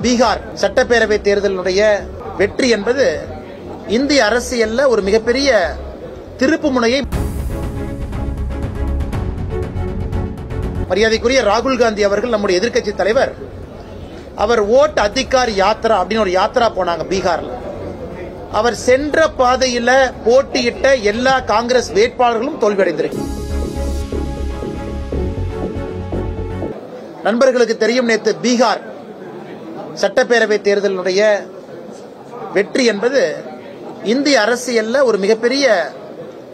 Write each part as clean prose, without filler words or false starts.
பீகார் சட்டப்பேரவை தேர்தலினுடைய வெற்றி என்பது இந்திய அரசியல்ல ஒரு மிகப்பெரிய திருப்பு முனையை மரியாதைக்குரிய ராகுல் காந்தி அவர்கள் நம்முடைய எதிர்க்கட்சி தலைவர் அவர் ஓட் அதிகார் யாத்ரா அப்படின்னு ஒரு யாத்ரா போனாங்க பீகார்ல. அவர் சென்ற பாதையில போட்டியிட்ட எல்லா காங்கிரஸ் வேட்பாளர்களும் தோல்வியடைந்திருக்கு. நண்பர்களுக்கு தெரியும், நேற்று பீகார் சட்டப்பேரவை தேர்தலினுடைய வெற்றி என்பது இந்திய அரசியல்ல ஒரு மிகப்பெரிய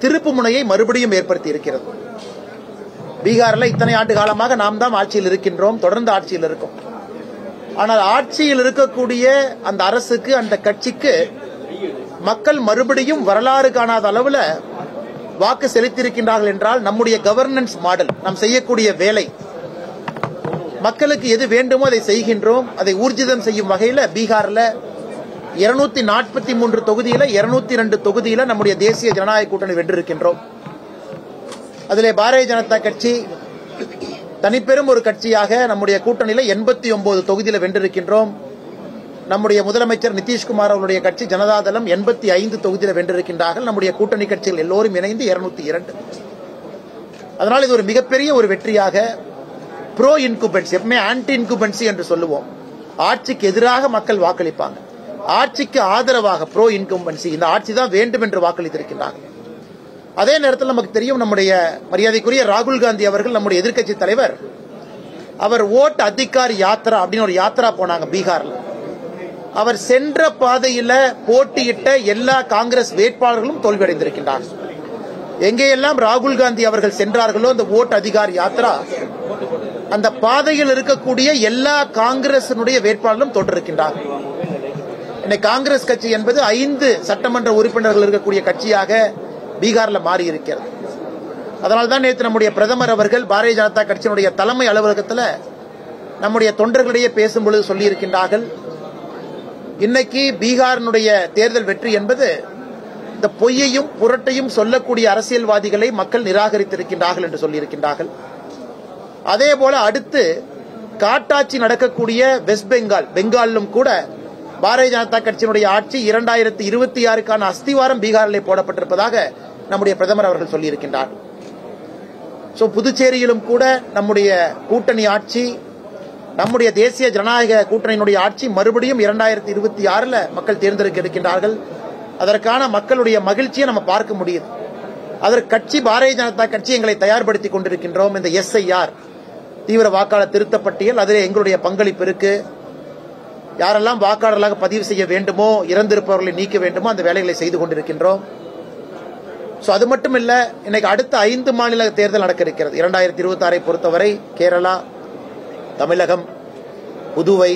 திருப்பு முனையை மறுபடியும் ஏற்படுத்தி இருக்கிறது. பீகார்ல இத்தனை ஆண்டு காலமாக நாம் தான் ஆட்சியில் இருக்கின்றோம், தொடர்ந்து ஆட்சியில் இருக்கோம். ஆனால் ஆட்சியில் இருக்கக்கூடிய அந்த அரசுக்கு, அந்த கட்சிக்கு மக்கள் மறுபடியும் வரலாறு காணாத அளவுல வாக்கு செலுத்தியிருக்கின்றார்கள் என்றால் நம்முடைய கவர்னன்ஸ் மாடல், நாம் செய்யக்கூடிய வேலை, மக்களுக்கு எது வேண்டுமோ அதை செய்கின்றோம். அதை ஊர்ஜிதம் செய்யும் வகையில் பீகார்ல 243 தொகுதியில 202 தொகுதியில நம்முடைய தேசிய ஜனநாயக கூட்டணி வென்றிருக்கின்றோம். அதிலே பாரதிய ஜனதா கட்சி தனிப்பெரும் ஒரு கட்சியாக நம்முடைய கூட்டணியில 89 தொகுதியில வென்றிருக்கின்றோம். நம்முடைய முதலமைச்சர் நிதிஷ்குமார் அவருடைய கட்சி ஜனதாதளம் 85 தொகுதியில வென்றிருக்கின்றார்கள். நம்முடைய கூட்டணி கட்சிகள் எல்லோரும் இணைந்து 202. அதனால் இது ஒரு மிகப்பெரிய ஒரு வெற்றியாக ப்ரோ இன்குபென்சி, எப்பவுமே ஆன்டி இன்குபென்சி என்று சொல்லுவோம். ஆட்சிக்கு எதிராக மக்கள் வாக்களிப்பாங்க, ஆட்சிக்கு ஆதரவாக ப்ரோ இன்குபென்சி, இந்த ஆட்சி தான் வேண்டும் என்று வாக்களித்திருக்கிறார்கள். அதே நேரத்தில் நமக்கு தெரியும், நம்முடைய மரியாதைக்குரிய ராகுல் காந்தி அவர்கள் நம்முடைய எதிர்க்கட்சி தலைவர் அவர் ஓட் அதிகார் யாத்ரா அப்படின்னு ஒரு யாத்ரா போனாங்க பீகார்ல. அவர் சென்ற பாதையில போட்டியிட்ட எல்லா காங்கிரஸ் வேட்பாளர்களும் தோல்வியடைந்திருக்கின்றார்கள். எங்கேயெல்லாம் ராகுல் காந்தி அவர்கள் சென்றார்களோ அந்த ஓட் அதிகார் யாத்ரா, அந்த பாதையில் இருக்கக்கூடிய எல்லா காங்கிரசினுடைய வேட்பாளர்களும் தோற்றிருக்கின்றார்கள். இன்னைக்கு காங்கிரஸ் கட்சி என்பது 5 சட்டமன்ற உறுப்பினர்கள் இருக்கக்கூடிய கட்சியாக பீகார்ல மாறி இருக்கிறது. அதனால்தான் நேற்று நம்முடைய பிரதமர் அவர்கள் பாரதிய ஜனதா கட்சியினுடைய தலைமை அலுவலகத்தில் நம்முடைய தொண்டர்களிடையே பேசும்பொழுது சொல்லியிருக்கின்றார்கள், இன்னைக்கு பீகாரினுடைய தேர்தல் வெற்றி என்பது இந்த பொய்யையும் புரட்டையும் சொல்லக்கூடிய அரசியல்வாதிகளை மக்கள் நிராகரித்திருக்கின்றார்கள் என்று சொல்லியிருக்கின்றார்கள். அதே போல அடுத்து காட்டாட்சி நடக்கக்கூடிய வெஸ்ட் பெங்காலிலும் கூட பாரதிய ஜனதா கட்சியினுடைய ஆட்சி 2026க்கான அஸ்திவாரம் பீகாரிலே போடப்பட்டிருப்பதாக நம்முடைய பிரதமர் அவர்கள் சொல்லியிருக்கின்றார். புதுச்சேரியிலும் கூட நம்முடைய கூட்டணி ஆட்சி, நம்முடைய தேசிய ஜனநாயக கூட்டணியினுடைய ஆட்சி மறுபடியும் 2026ல் மக்கள் தேர்ந்தெடுக்க இருக்கின்றார்கள். அதற்கான மக்களுடைய மகிழ்ச்சியை நம்ம பார்க்க முடியுது. அதற்கு கட்சி பாரதிய ஜனதா கட்சி எங்களை தயார்படுத்திக் கொண்டிருக்கின்றோம். இந்த SIR தீவிர வாக்காளர் திருத்தப் பட்டியல், அதிலே எங்களுடைய பங்களிப்பு இருக்கு. யாரெல்லாம் வாக்காளர்களாக பதிவு செய்ய வேண்டுமோ, இறந்திருப்பவர்களை நீக்க வேண்டுமோ அந்த வேலைகளை செய்து கொண்டிருக்கின்றோம். அது மட்டும் இல்ல, இன்னைக்கு அடுத்த 5 மாநில தேர்தல் நடக்க இருக்கிறது. 2026 பொறுத்தவரை கேரளா, தமிழகம், புதுவை,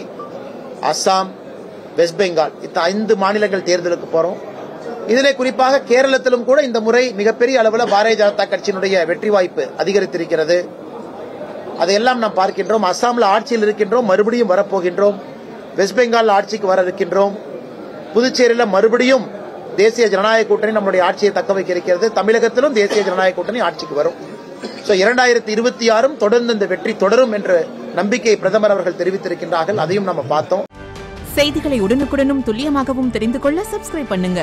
அஸ்ஸாம், வெஸ்ட் பெங்கால், இந்த 5 மாநிலங்கள் தேர்தலுக்கு போறோம். இதிலே குறிப்பாக கேரளத்திலும் கூட இந்த முறை மிகப்பெரிய அளவில் பாரதிய ஜனதா கட்சியினுடைய வெற்றி வாய்ப்பு அதிகரித்திருக்கிறது. அதையெல்லாம் நாம் பார்க்கின்றோம். அஸ்ஸாமில் ஆட்சியில் இருக்கின்றோம், மறுபடியும் வரப்போகின்றோம். வெஸ்ட் பெங்கால் ஆட்சிக்கு வர இருக்கின்றோம். புதுச்சேரியில் மறுபடியும் தேசிய ஜனநாயக கூட்டணி நம்முடைய ஆட்சியை தக்க வைக்க இருக்கிறது. தமிழகத்திலும் தேசிய ஜனநாயக கூட்டணி ஆட்சிக்கு வரும். 2026 தொடர்ந்து இந்த வெற்றி தொடரும் என்ற நம்பிக்கையை பிரதமர் அவர்கள் தெரிவித்திருக்கின்றார்கள். அதையும் நம்ம பார்த்தோம். செய்திகளை உடனுக்குடனும் துல்லியமாகவும் தெரிந்து கொள்ள சப்ஸ்கிரைப் பண்ணுங்க.